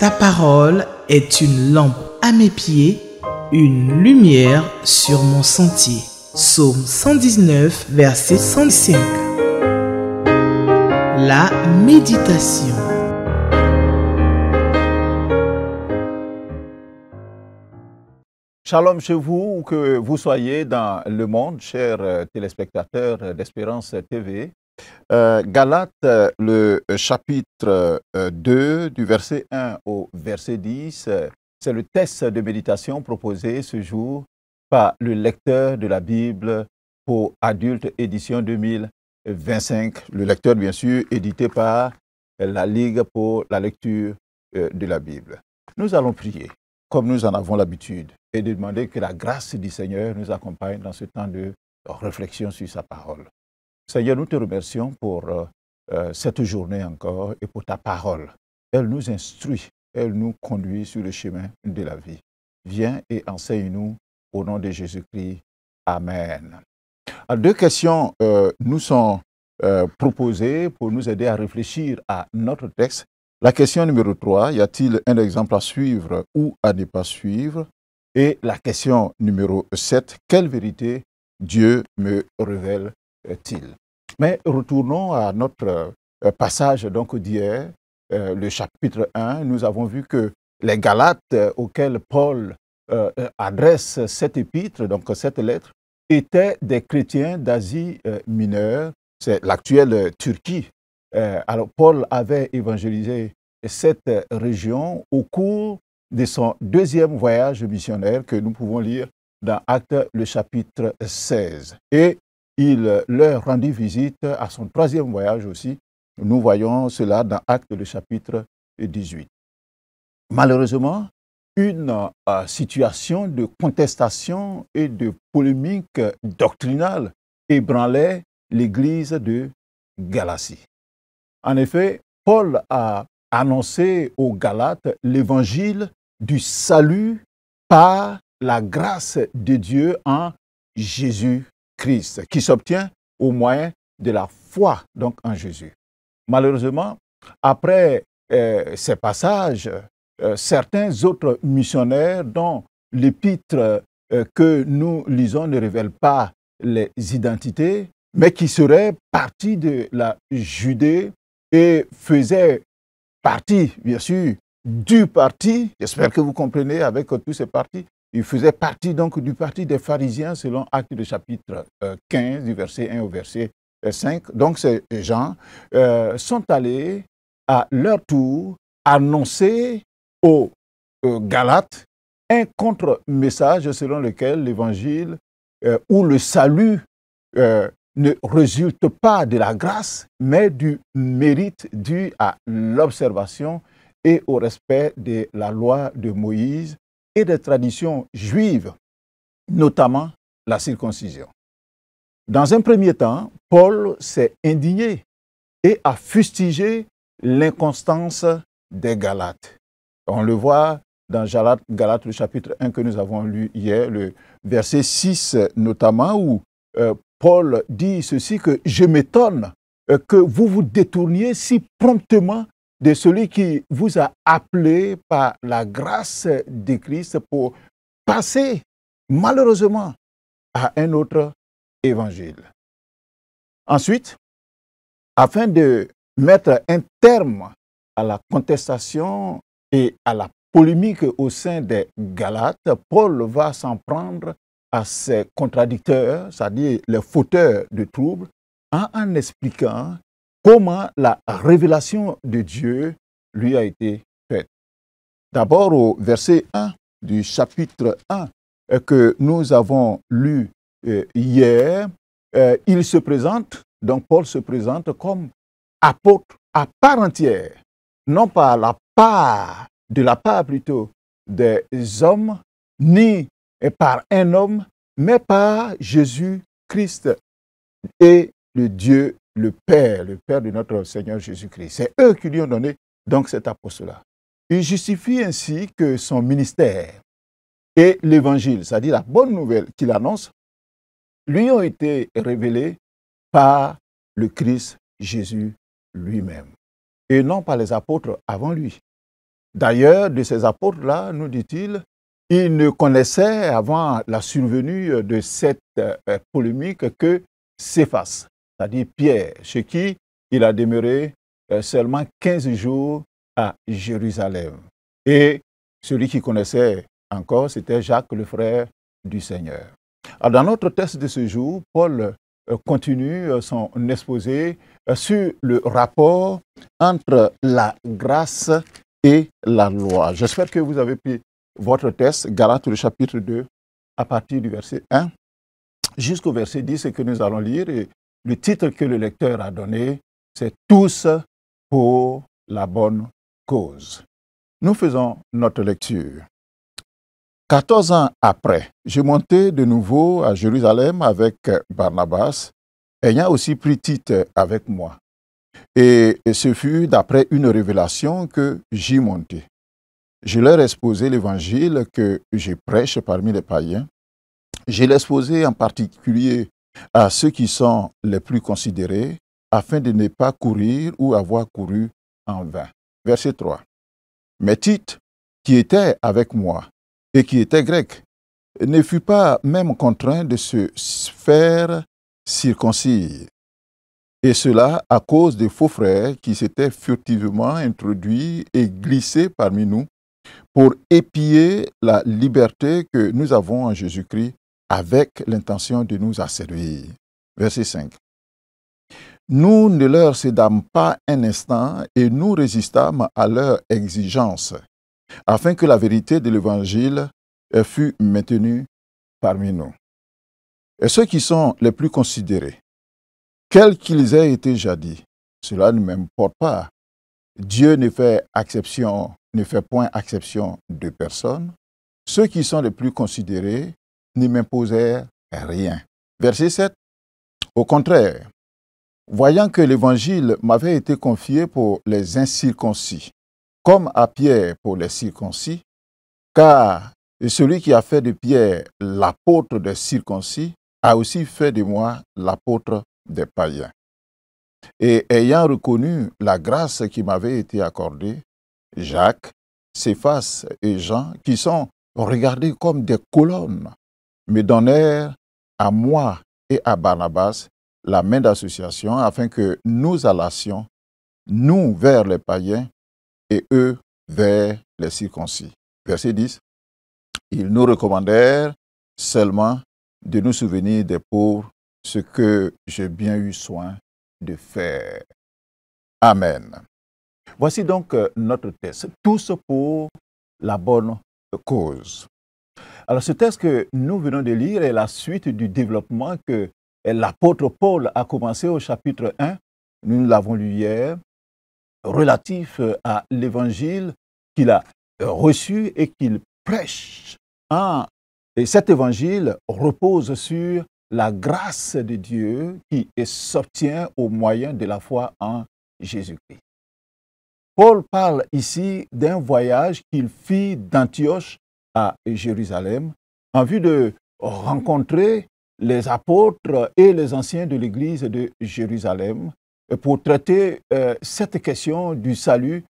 Ta parole est une lampe à mes pieds, une lumière sur mon sentier. Psaume 119, verset 105. La méditation. Shalom chez vous, où que vous soyez dans le monde, chers téléspectateurs d'Espérance TV. Galates, le chapitre 2, du verset 1 au verset 10, c'est le test de méditation proposé ce jour par le lecteur de la Bible pour adultes, édition 2025. Le lecteur, bien sûr, édité par la Ligue pour la lecture de la Bible. Nous allons prier, comme nous en avons l'habitude, et de demander que la grâce du Seigneur nous accompagne dans ce temps de réflexion sur sa parole. Seigneur, nous te remercions pour cette journée encore et pour ta parole. Elle nous instruit, elle nous conduit sur le chemin de la vie. Viens et enseigne-nous au nom de Jésus-Christ. Amen. Alors, deux questions nous sont proposées pour nous aider à réfléchir à notre texte. La question numéro 3, y a-t-il un exemple à suivre ou à ne pas suivre? Et la question numéro 7, quelle vérité Dieu me révèle-t-il? Mais retournons à notre passage d'hier, le chapitre 1. Nous avons vu que les Galates auxquels Paul adresse cette épître, donc cette lettre, étaient des chrétiens d'Asie mineure, c'est l'actuelle Turquie. Alors Paul avait évangélisé cette région au cours de son deuxième voyage missionnaire que nous pouvons lire dans Actes le chapitre 16. Et il leur rendit visite à son troisième voyage aussi. Nous voyons cela dans Actes le chapitre 18. Malheureusement, une situation de contestation et de polémique doctrinale ébranlait l'Église de Galatie. En effet, Paul a annoncé aux Galates l'évangile du salut par la grâce de Dieu en Jésus-Christ, qui s'obtient au moyen de la foi donc en Jésus. Malheureusement, après ces passages, certains autres missionnaires dont l'épître que nous lisons ne révèle pas les identités, mais qui seraient partis de la Judée et faisaient partie, bien sûr, du parti, j'espère que vous comprenez avec tous ces partis, ils faisaient partie donc du parti des pharisiens selon Actes de chapitre 15, du verset 1 au verset 5. Donc ces gens sont allés à leur tour annoncer aux Galates un contre-message selon lequel l'évangile ou le salut ne résulte pas de la grâce, mais du mérite dû à l'observation et au respect de la loi de Moïse et des traditions juives, notamment la circoncision. Dans un premier temps, Paul s'est indigné et a fustigé l'inconstance des Galates. On le voit dans Galates, le chapitre 1 que nous avons lu hier, le verset 6 notamment, où Paul dit ceci, que je m'étonne que vous vous détourniez si promptement de celui qui vous a appelé par la grâce de Christ pour passer malheureusement à un autre évangile. Ensuite, afin de mettre un terme à la contestation et à la polémique au sein des Galates, Paul va s'en prendre à ses contradicteurs, c'est-à-dire les fauteurs de troubles, en expliquant comment la révélation de Dieu lui a été faite. D'abord au verset 1 du chapitre 1 que nous avons lu hier, il se présente, donc Paul se présente comme apôtre à part entière, non pas de la part plutôt des hommes, ni par un homme, mais par Jésus-Christ et le Dieu, le Père de notre Seigneur Jésus-Christ. C'est eux qui lui ont donné donc cet apostolat. Il justifie ainsi que son ministère et l'évangile, c'est-à-dire la bonne nouvelle qu'il annonce, lui ont été révélés par le Christ Jésus lui-même, et non par les apôtres avant lui. D'ailleurs, de ces apôtres-là, nous dit-il, ils ne connaissaient avant la survenue de cette polémique que Céphas, c'est-à-dire Pierre, chez qui il a demeuré seulement 15 jours à Jérusalem. Et celui qui connaissait encore, c'était Jacques, le frère du Seigneur. Alors, dans notre texte de ce jour, Paul continue son exposé sur le rapport entre la grâce et la loi. J'espère que vous avez pris votre texte, Galates, le chapitre 2, à partir du verset 1 jusqu'au verset 10 que nous allons lire. Et le titre que le lecteur a donné, c'est « Tous pour la bonne cause ». Nous faisons notre lecture. 14 ans après, je montai de nouveau à Jérusalem avec Barnabas, ayant aussi pris Tite avec moi. Et ce fut d'après une révélation que j'y montai. Je leur ai exposé l'évangile que je prêche parmi les païens. Je l'ai exposé en particulier à ceux qui sont les plus considérés, afin de ne pas courir ou avoir couru en vain. Verset 3. Mais Tite, qui était avec moi et qui était grec, ne fut pas même contraint de se faire circoncire. Et cela à cause des faux frères qui s'étaient furtivement introduits et glissés parmi nous pour épier la liberté que nous avons en Jésus-Christ avec l'intention de nous asservir. Verset 5. Nous ne leur cédâmes pas un instant et nous résistâmes à leurs exigences, afin que la vérité de l'Évangile fût maintenue parmi nous. Et ceux qui sont les plus considérés, quels qu'ils aient été jadis, cela ne m'importe pas. Dieu ne fait point exception de personne. Ceux qui sont les plus considérés ne m'imposèrent rien. Verset 7. Au contraire, voyant que l'Évangile m'avait été confié pour les incirconcis, comme à Pierre pour les circoncis, car celui qui a fait de Pierre l'apôtre des circoncis a aussi fait de moi l'apôtre des païens. Et ayant reconnu la grâce qui m'avait été accordée, Jacques, Céphas et Jean, qui sont regardés comme des colonnes, me donnèrent à moi et à Barnabas la main d'association afin que nous allassions, nous vers les païens et eux vers les circoncis. Verset 10. Ils nous recommandèrent seulement de nous souvenir des pauvres, ce que j'ai bien eu soin de faire. Amen. Voici donc notre texte. Tous pour la bonne cause. Alors ce texte que nous venons de lire est la suite du développement que l'apôtre Paul a commencé au chapitre 1. Nous l'avons lu hier, relatif à l'évangile qu'il a reçu et qu'il prêche. Et cet évangile repose sur la grâce de Dieu qui s'obtient au moyen de la foi en Jésus-Christ. Paul parle ici d'un voyage qu'il fit d'Antioche à Jérusalem en vue de rencontrer les apôtres et les anciens de l'église de Jérusalem pour traiter cette question du salut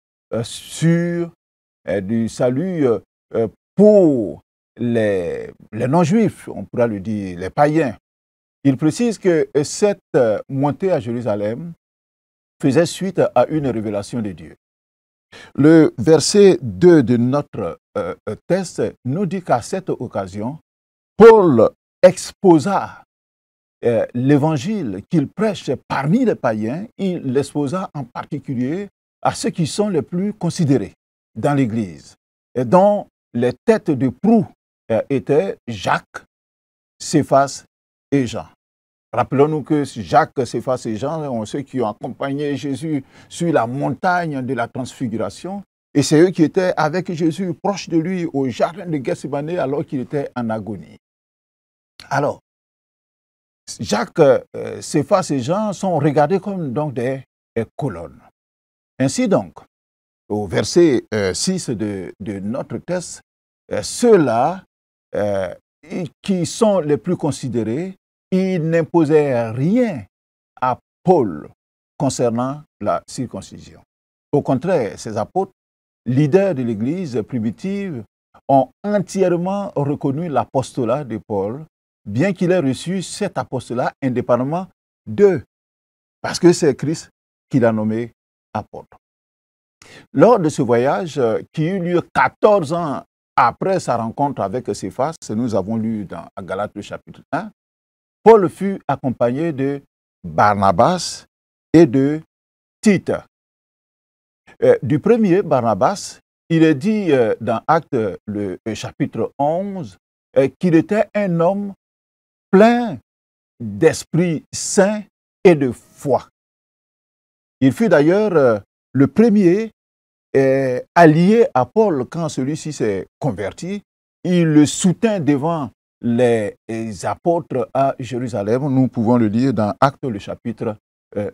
pour les non-juifs, on pourra le dire, les païens. Il précise que cette montée à Jérusalem faisait suite à une révélation de Dieu. Le verset 2 de notre texte nous dit qu'à cette occasion, Paul exposa l'évangile qu'il prêche parmi les païens. Il l'exposa en particulier à ceux qui sont les plus considérés dans l'Église et dont les têtes de proue étaient Jacques, Céphas et Jean. Rappelons-nous que Jacques, Céphas et Jean sont ceux qui ont accompagné Jésus sur la montagne de la transfiguration. Et c'est eux qui étaient avec Jésus, proches de lui, au jardin de Gethsémane, alors qu'il était en agonie. Alors, Jacques, Céphas et Jean sont regardés comme donc des colonnes. Ainsi donc, au verset 6 de notre texte, ceux-là qui sont les plus considérés, ils n'imposaient rien à Paul concernant la circoncision. Au contraire, ces apôtres leaders de l'Église primitive ont entièrement reconnu l'apostolat de Paul, bien qu'il ait reçu cet apostolat indépendamment d'eux, parce que c'est Christ qui l'a nommé apôtre. Lors de ce voyage, qui eut lieu 14 ans après sa rencontre avec Céphas, nous avons lu dans Galates le chapitre 1, Paul fut accompagné de Barnabas et de Tite. Du premier, Barnabas, il est dit dans Actes le chapitre 11 qu'il était un homme plein d'Esprit Saint et de foi. Il fut d'ailleurs le premier allié à Paul quand celui-ci s'est converti. Il le soutint devant les apôtres à Jérusalem. Nous pouvons le lire dans Actes le chapitre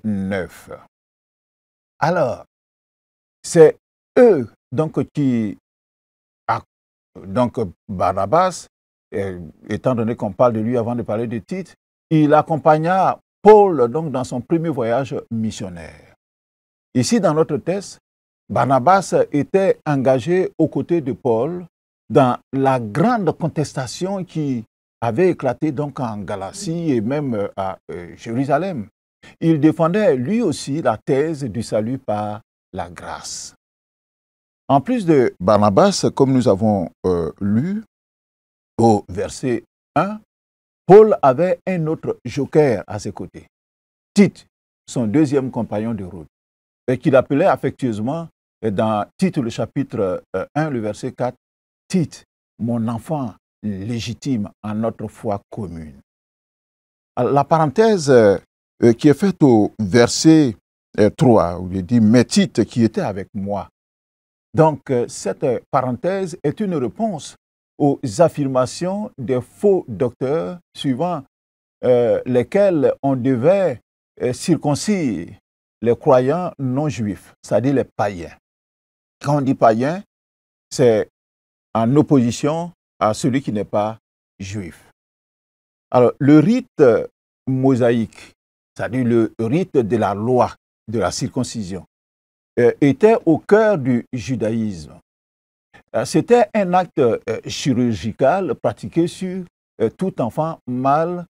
9. Alors, c'est eux donc qui, donc Barnabas, étant donné qu'on parle de lui avant de parler de Tite, il accompagna Paul donc dans son premier voyage missionnaire. Ici, dans notre texte, Barnabas était engagé aux côtés de Paul dans la grande contestation qui avait éclaté donc en Galatie et même à Jérusalem. Il défendait lui aussi la thèse du salut par la grâce. En plus de Barnabas, comme nous avons lu au verset 1, Paul avait un autre joker à ses côtés, Tite, son deuxième compagnon de route, et qu'il appelait affectueusement dans Tite le chapitre 1, le verset 4, Tite, mon enfant légitime en notre foi commune. La parenthèse qui est faite au verset 3, où il dit « Mais Tite qui était avec moi ». Donc, cette parenthèse est une réponse aux affirmations des faux docteurs suivant lesquels on devait circoncire les croyants non juifs, c'est-à-dire les païens. Quand on dit païen, c'est en opposition à celui qui n'est pas juif. Alors, le rite mosaïque, c'est-à-dire le rite de la loi, de la circoncision, était au cœur du judaïsme. C'était un acte chirurgical pratiqué sur tout enfant mâle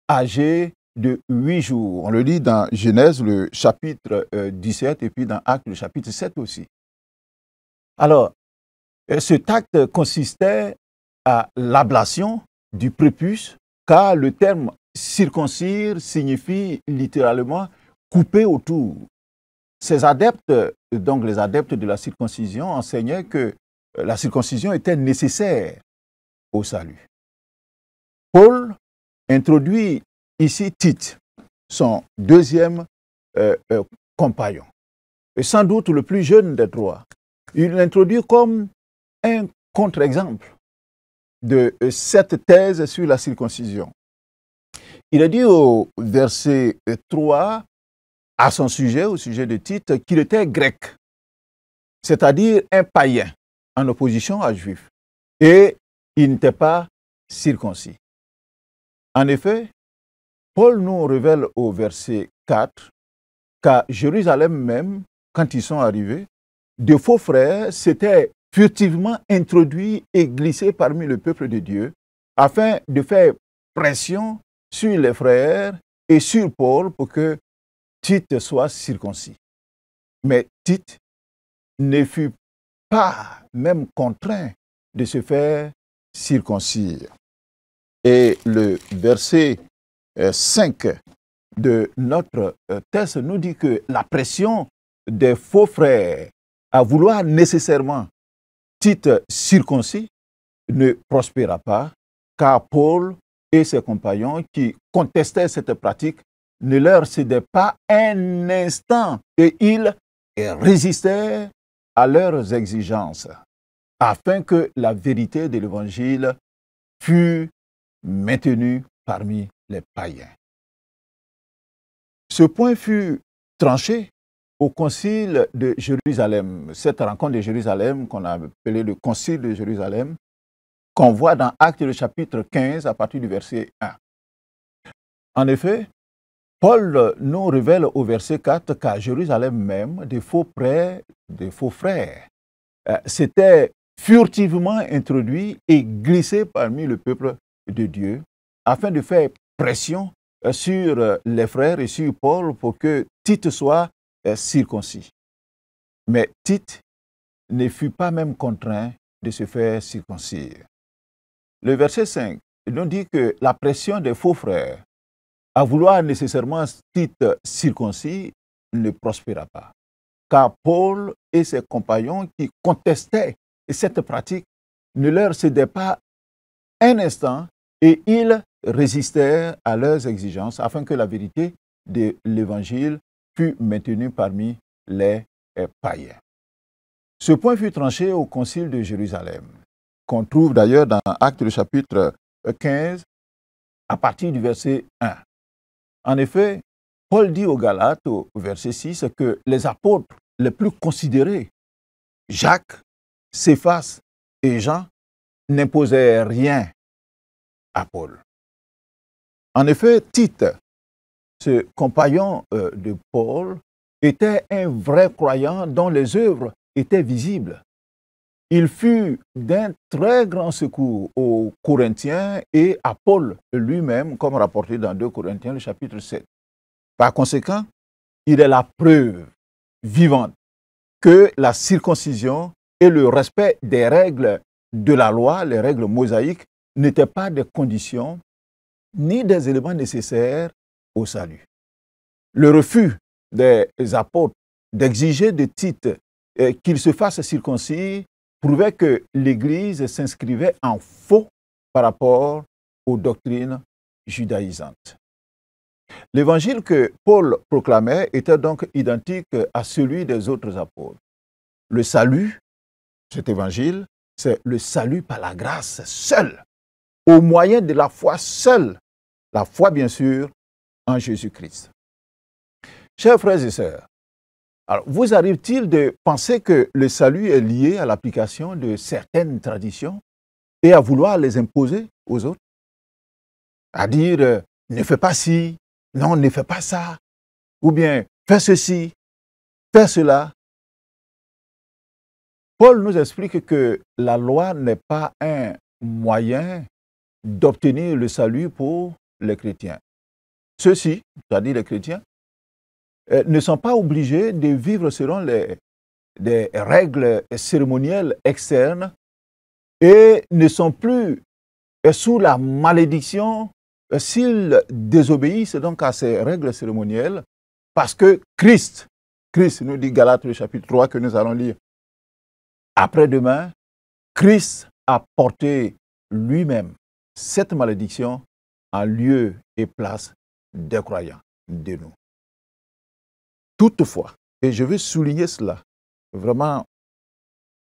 âgé de 8 jours. On le lit dans Genèse, le chapitre 17, et puis dans Actes, le chapitre 7 aussi. Alors, cet acte consistait à l'ablation du prépuce, car le terme circoncire signifie littéralement couper autour. Ces adeptes, donc les adeptes de la circoncision, enseignaient que la circoncision était nécessaire au salut. Paul introduit ici Tite, son deuxième compagnon, et sans doute le plus jeune des trois. Il l'introduit comme un contre-exemple de cette thèse sur la circoncision. Il a dit au verset 3, à son sujet, au sujet de Tite, qu'il était grec, c'est-à-dire un païen, en opposition à juif, et il n'était pas circoncis. En effet, Paul nous révèle au verset 4 qu'à Jérusalem même, quand ils sont arrivés, de faux frères s'étaient furtivement introduits et glissés parmi le peuple de Dieu afin de faire pression sur les frères et sur Paul pour que Tite soit circoncis. Mais Tite ne fut pas même contraint de se faire circoncire. Et le verset 5 de notre texte nous dit que la pression des faux frères à vouloir nécessairement Tite circoncis ne prospéra pas, car Paul et ses compagnons qui contestaient cette pratique ne leur cédaient pas un instant et ils résistaient à leurs exigences afin que la vérité de l'Évangile fût maintenue parmi les païens. Ce point fut tranché au concile de Jérusalem, cette rencontre de Jérusalem qu'on a appelée le concile de Jérusalem, qu'on voit dans Actes le chapitre 15 à partir du verset 1. En effet, Paul nous révèle au verset 4 qu'à Jérusalem même, des faux frères s'était furtivement introduit et glissé parmi le peuple de Dieu afin de faire pression sur les frères et sur Paul pour que Tite soit circoncis. Mais Tite ne fut pas même contraint de se faire circoncire. Le verset 5 nous dit que la pression des faux frères à vouloir nécessairement Tite circoncis ne prospéra pas. Car Paul et ses compagnons qui contestaient cette pratique ne leur cédaient pas un instant et ils résistèrent à leurs exigences afin que la vérité de l'Évangile fût maintenue parmi les païens. Ce point fut tranché au concile de Jérusalem, qu'on trouve d'ailleurs dans Actes le chapitre 15 à partir du verset 1. En effet, Paul dit aux Galates au verset 6 que les apôtres les plus considérés, Jacques, Céphas et Jean, n'imposaient rien à Paul. En effet, Tite, ce compagnon de Paul, était un vrai croyant dont les œuvres étaient visibles. Il fut d'un très grand secours aux Corinthiens et à Paul lui-même, comme rapporté dans 2 Corinthiens, le chapitre 7. Par conséquent, il est la preuve vivante que la circoncision et le respect des règles de la loi, les règles mosaïques, n'étaient pas des conditions ni des éléments nécessaires au salut. Le refus des apôtres d'exiger de Tite qu'il se fasse circoncis prouvait que l'Église s'inscrivait en faux par rapport aux doctrines judaïsantes. L'évangile que Paul proclamait était donc identique à celui des autres apôtres. Le salut, cet évangile, c'est le salut par la grâce seule, au moyen de la foi seule, la foi bien sûr en Jésus-Christ. Chers frères et sœurs, alors vous arrive-t-il de penser que le salut est lié à l'application de certaines traditions et à vouloir les imposer aux autres? À dire, ne fais pas ci, non, ne fais pas ça, ou bien fais ceci, fais cela. Paul nous explique que la loi n'est pas un moyen d'obtenir le salut pour les chrétiens. Ceux-ci, c'est-à-dire les chrétiens, ne sont pas obligés de vivre selon des règles cérémonielles externes et ne sont plus sous la malédiction s'ils désobéissent donc à ces règles cérémonielles, parce que Christ nous dit Galates le chapitre 3 que nous allons lire après-demain, Christ a porté lui-même cette malédiction en lieu et place des croyants de nous. Toutefois, et je veux souligner cela vraiment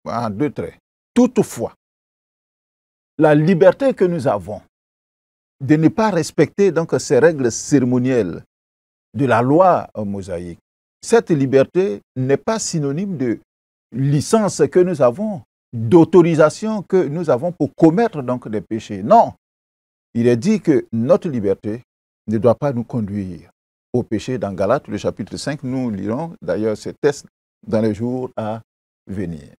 en 2 traits, toutefois, la liberté que nous avons de ne pas respecter donc ces règles cérémonielles de la loi mosaïque, cette liberté n'est pas synonyme de licence que nous avons, d'autorisation que nous avons pour commettre donc des péchés. Non, il est dit que notre liberté ne doit pas nous conduire au péché. Dans Galates, le chapitre 5, nous lirons d'ailleurs ce texte dans les jours à venir.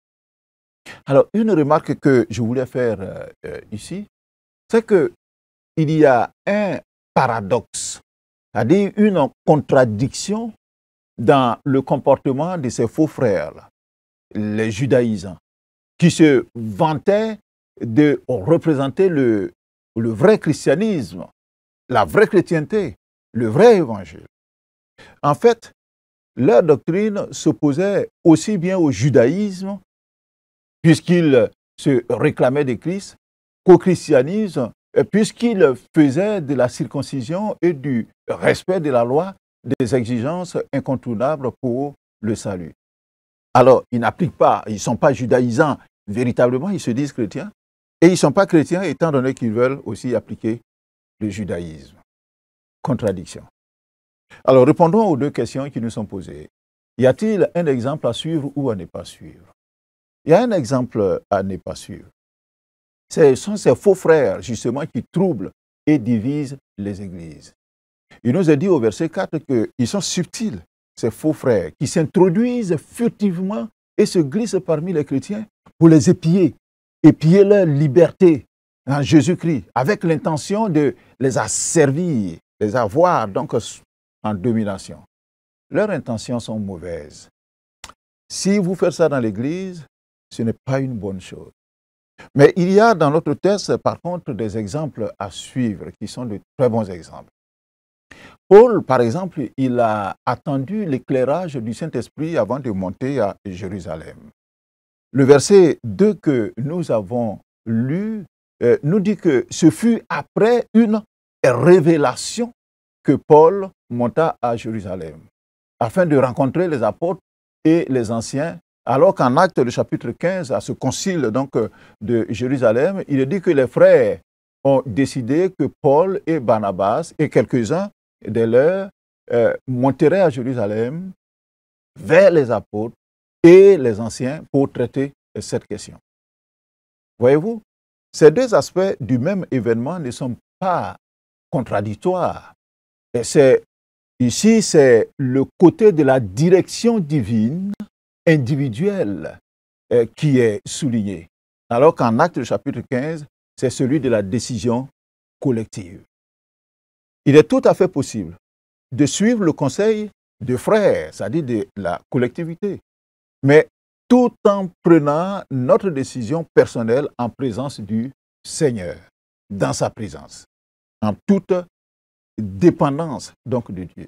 Alors, une remarque que je voulais faire ici, c'est qu'il y a un paradoxe, c'est-à-dire une contradiction dans le comportement de ces faux frères, les judaïsants, qui se vantaient de représenter le vrai christianisme, la vraie chrétienté, le vrai évangile. En fait, leur doctrine s'opposait aussi bien au judaïsme, puisqu'ils se réclamaient de Christ, qu'au christianisme, puisqu'ils faisaient de la circoncision et du respect de la loi des exigences incontournables pour le salut. Alors, ils n'appliquent pas, ils ne sont pas judaïsants véritablement, ils se disent chrétiens, et ils ne sont pas chrétiens étant donné qu'ils veulent aussi appliquer le judaïsme. Contradiction. Alors, répondons aux 2 questions qui nous sont posées. Y a-t-il un exemple à suivre ou à ne pas suivre? Il y a un exemple à ne pas suivre. Ce sont ces faux frères, justement, qui troublent et divisent les églises. Il nous est dit au verset 4 qu'ils sont subtils, ces faux frères, qui s'introduisent furtivement et se glissent parmi les chrétiens pour les épier leur liberté en Jésus-Christ, avec l'intention de les asservir, les avoir donc en domination. Leurs intentions sont mauvaises. Si vous faites ça dans l'Église, ce n'est pas une bonne chose. Mais il y a dans notre texte, par contre, des exemples à suivre qui sont de très bons exemples. Paul, par exemple, il a attendu l'éclairage du Saint-Esprit avant de monter à Jérusalem. Le verset 2 que nous avons lu nous dit que ce fut après une révélation que Paul monta à Jérusalem, afin de rencontrer les apôtres et les anciens, alors qu'en Actes, le chapitre 15, à ce concile donc, de Jérusalem, il est dit que les frères ont décidé que Paul et Barnabas et quelques-uns de leurs monteraient à Jérusalem vers les apôtres et les anciens pour traiter cette question. Voyez-vous, ces deux aspects du même événement ne sont pas contradictoires. Ici, c'est le côté de la direction divine individuelle qui est souligné, alors qu'en Actes chapitre 15, c'est celui de la décision collective. Il est tout à fait possible de suivre le conseil de frères, c'est-à-dire de la collectivité, mais tout en prenant notre décision personnelle en présence du Seigneur, dans sa présence, en toute dépendance donc de Dieu.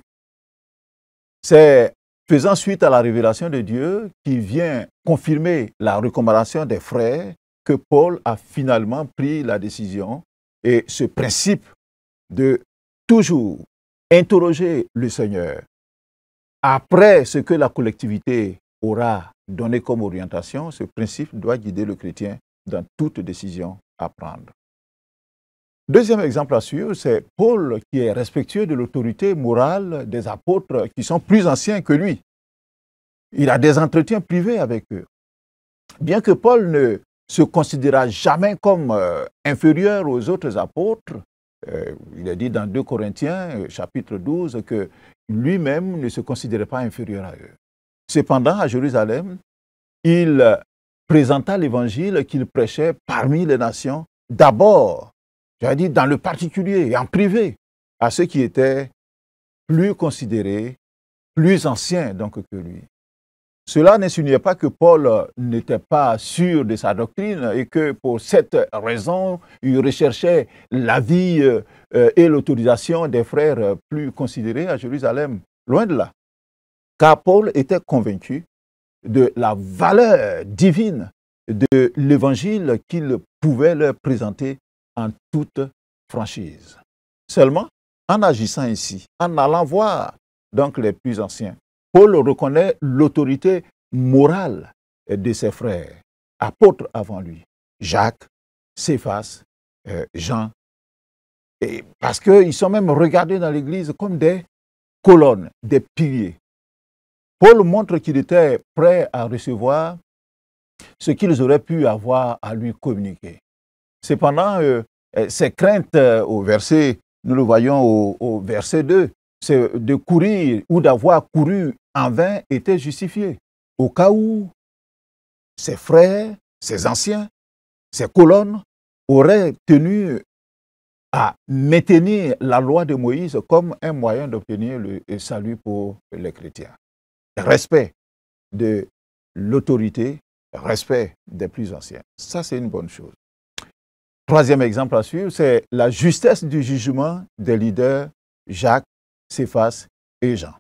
C'est faisant suite à la révélation de Dieu qui vient confirmer la recommandation des frères que Paul a finalement pris la décision et ce principe de toujours interroger le Seigneur après ce que la collectivité aura donné comme orientation. Ce principe doit guider le chrétien dans toute décision à prendre. Deuxième exemple à suivre, c'est Paul qui est respectueux de l'autorité morale des apôtres qui sont plus anciens que lui. Il a des entretiens privés avec eux. Bien que Paul ne se considéra jamais comme inférieur aux autres apôtres, il est dit dans 2 Corinthiens, chapitre 12, que lui-même ne se considérait pas inférieur à eux. Cependant, à Jérusalem, il présenta l'évangile qu'il prêchait parmi les nations, d'abord, j'ai dit dans le particulier et en privé, à ceux qui étaient plus considérés, plus anciens donc que lui. Cela n'insinuait pas que Paul n'était pas sûr de sa doctrine et que pour cette raison, il recherchait l'avis et l'autorisation des frères plus considérés à Jérusalem. Loin de là. Car Paul était convaincu de la valeur divine de l'évangile qu'il pouvait leur présenter en toute franchise. Seulement, en agissant ici, en allant voir donc les plus anciens, Paul reconnaît l'autorité morale de ses frères, apôtres avant lui, Jacques, Céphas, Jean, et parce qu'ils sont même regardés dans l'Église comme des colonnes, des piliers. Paul montre qu'il était prêt à recevoir ce qu'ils auraient pu avoir à lui communiquer. Cependant, ces craintes au verset, nous le voyons au verset 2, c'est de courir ou d'avoir couru en vain était justifié. Au cas où ses frères, ses anciens, ses colonnes auraient tenu à maintenir la loi de Moïse comme un moyen d'obtenir le salut pour les chrétiens. Respect de l'autorité, respect des plus anciens. Ça, c'est une bonne chose. Troisième exemple à suivre, c'est la justesse du jugement des leaders Jacques, Céphas et Jean.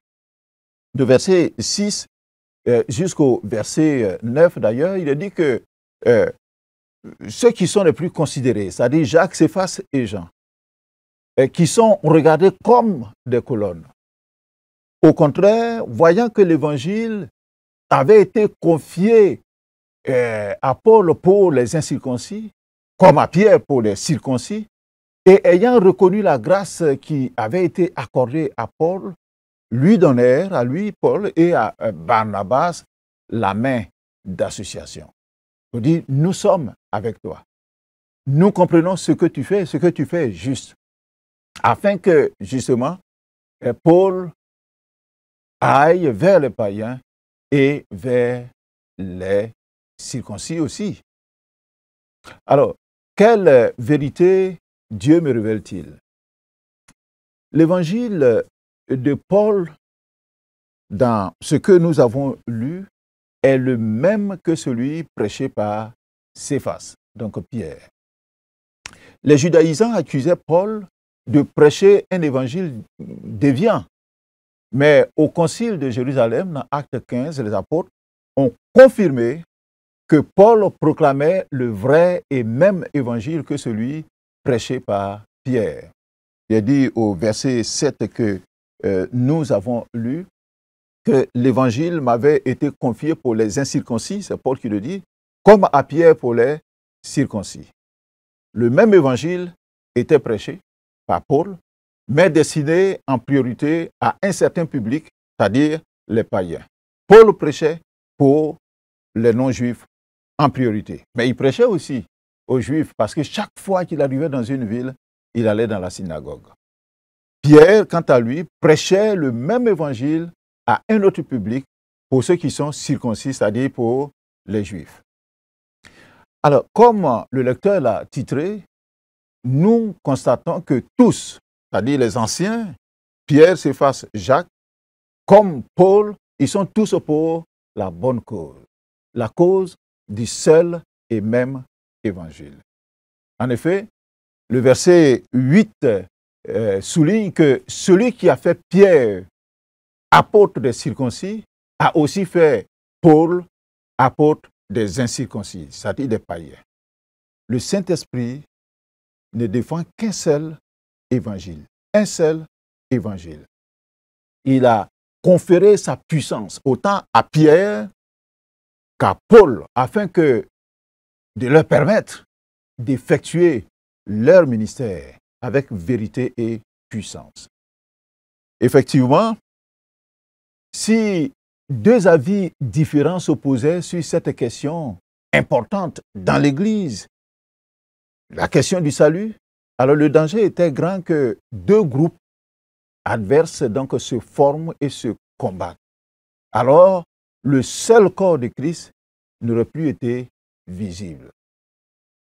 De verset 6 jusqu'au verset 9 d'ailleurs, il est dit que ceux qui sont les plus considérés, c'est-à-dire Jacques, Céphas et Jean, qui sont regardés comme des colonnes. Au contraire, voyant que l'évangile avait été confié à Paul pour les incirconcis, comme à Pierre pour les circoncis, et ayant reconnu la grâce qui avait été accordée à Paul, lui donnèrent à lui, Paul, et à Barnabas, la main d'association. Il dit, nous sommes avec toi. Nous comprenons ce que tu fais est juste. Afin que, justement, Paul aille vers les païens et vers les circoncis aussi. Alors, quelle vérité Dieu me révèle-t-il? L'évangile de Paul, dans ce que nous avons lu, est le même que celui prêché par Céphas, donc Pierre. Les judaïsants accusaient Paul de prêcher un évangile déviant. Mais au concile de Jérusalem, dans Acte 15, les apôtres ont confirmé que Paul proclamait le vrai et même évangile que celui prêché par Pierre. Il est dit au verset 7 que nous avons lu que l'évangile m'avait été confié pour les incirconcis, c'est Paul qui le dit, comme à Pierre pour les circoncis. Le même évangile était prêché par Paul, mais destiné en priorité à un certain public, c'est-à-dire les païens. Paul prêchait pour les non-juifs en priorité, mais il prêchait aussi aux juifs parce que chaque fois qu'il arrivait dans une ville, il allait dans la synagogue. Pierre, quant à lui, prêchait le même évangile à un autre public pour ceux qui sont circoncis, c'est-à-dire pour les juifs. Alors, comme le lecteur l'a titré, nous constatons que tous, c'est-à-dire les anciens, Pierre, Céphas, Jacques, comme Paul, ils sont tous pour la bonne cause, la cause du seul et même évangile. En effet, le verset 8 souligne que celui qui a fait Pierre apôtre des circoncis a aussi fait Paul apôtre des incirconcis, c'est-à-dire des païens. Le Saint-Esprit ne défend qu'un seul évangile, un seul évangile. Il a conféré sa puissance autant à Pierre qu'à Paul, afin de leur permettre d'effectuer leur ministère avec vérité et puissance. Effectivement, si deux avis différents s'opposaient sur cette question importante dans l'Église, la question du salut, alors le danger était grand que deux groupes adverses donc se forment et se combattent. Alors, le seul corps de Christ n'aurait plus été visible.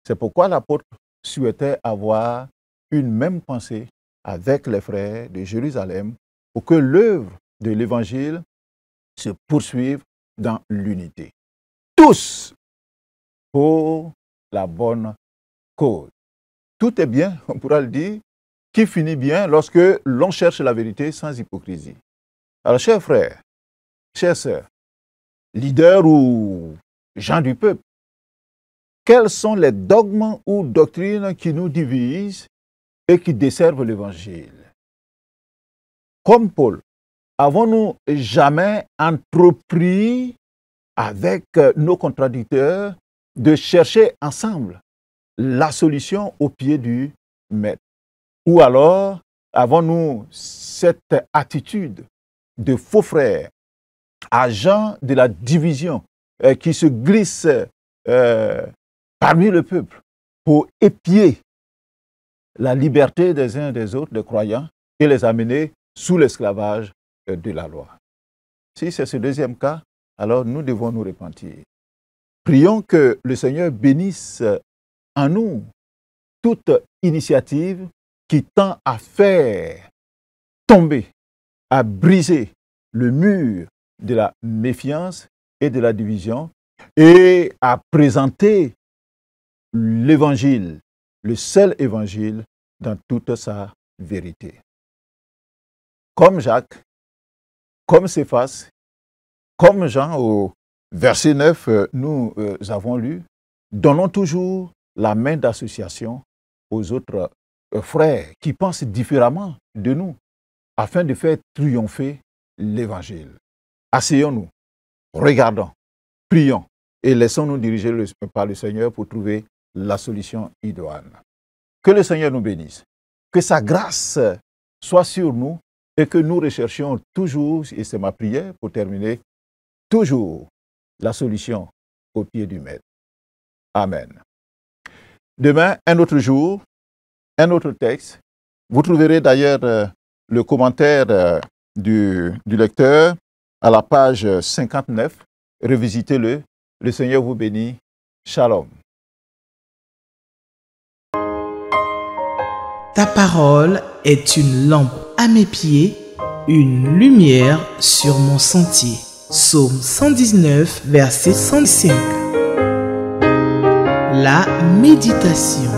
C'est pourquoi l'apôtre souhaitait avoir une même pensée avec les frères de Jérusalem pour que l'œuvre de l'Évangile se poursuive dans l'unité. Tous pour la bonne cause. Tout est bien, on pourra le dire, qui finit bien lorsque l'on cherche la vérité sans hypocrisie. Alors, chers frères, chères sœurs, leaders ou gens du peuple, quels sont les dogmes ou doctrines qui nous divisent et qui desservent l'Évangile? Comme Paul, avons-nous jamais entrepris avec nos contradicteurs de chercher ensemble la solution au pied du maître? Ou alors avons-nous cette attitude de faux frères, agents de la division qui se glissent parmi le peuple pour épier la liberté des uns et des autres, des croyants, et les amener sous l'esclavage de la loi? Si c'est ce deuxième cas, alors nous devons nous repentir. Prions que le Seigneur bénisse en nous toute initiative qui tend à faire tomber, à briser le mur de la méfiance et de la division et à présenter l'Évangile, le seul Évangile, dans toute sa vérité. Comme Jacques, comme Céphas, comme Jean, au verset 9, nous avons lu, donnons toujours la main d'association aux autres frères qui pensent différemment de nous, afin de faire triompher l'Évangile. Asseyons-nous, regardons, prions et laissons-nous diriger par le Seigneur pour trouver la solution idoine. Que le Seigneur nous bénisse, que sa grâce soit sur nous et que nous recherchions toujours, et c'est ma prière pour terminer, toujours la solution au pied du Maître. Amen. Demain, un autre jour, un autre texte. Vous trouverez d'ailleurs le commentaire du lecteur à la page 59. Revisitez-le Le Seigneur vous bénit. Shalom. Ta parole est une lampe à mes pieds, une lumière sur mon sentier. Psaume 119, verset 105. La méditation.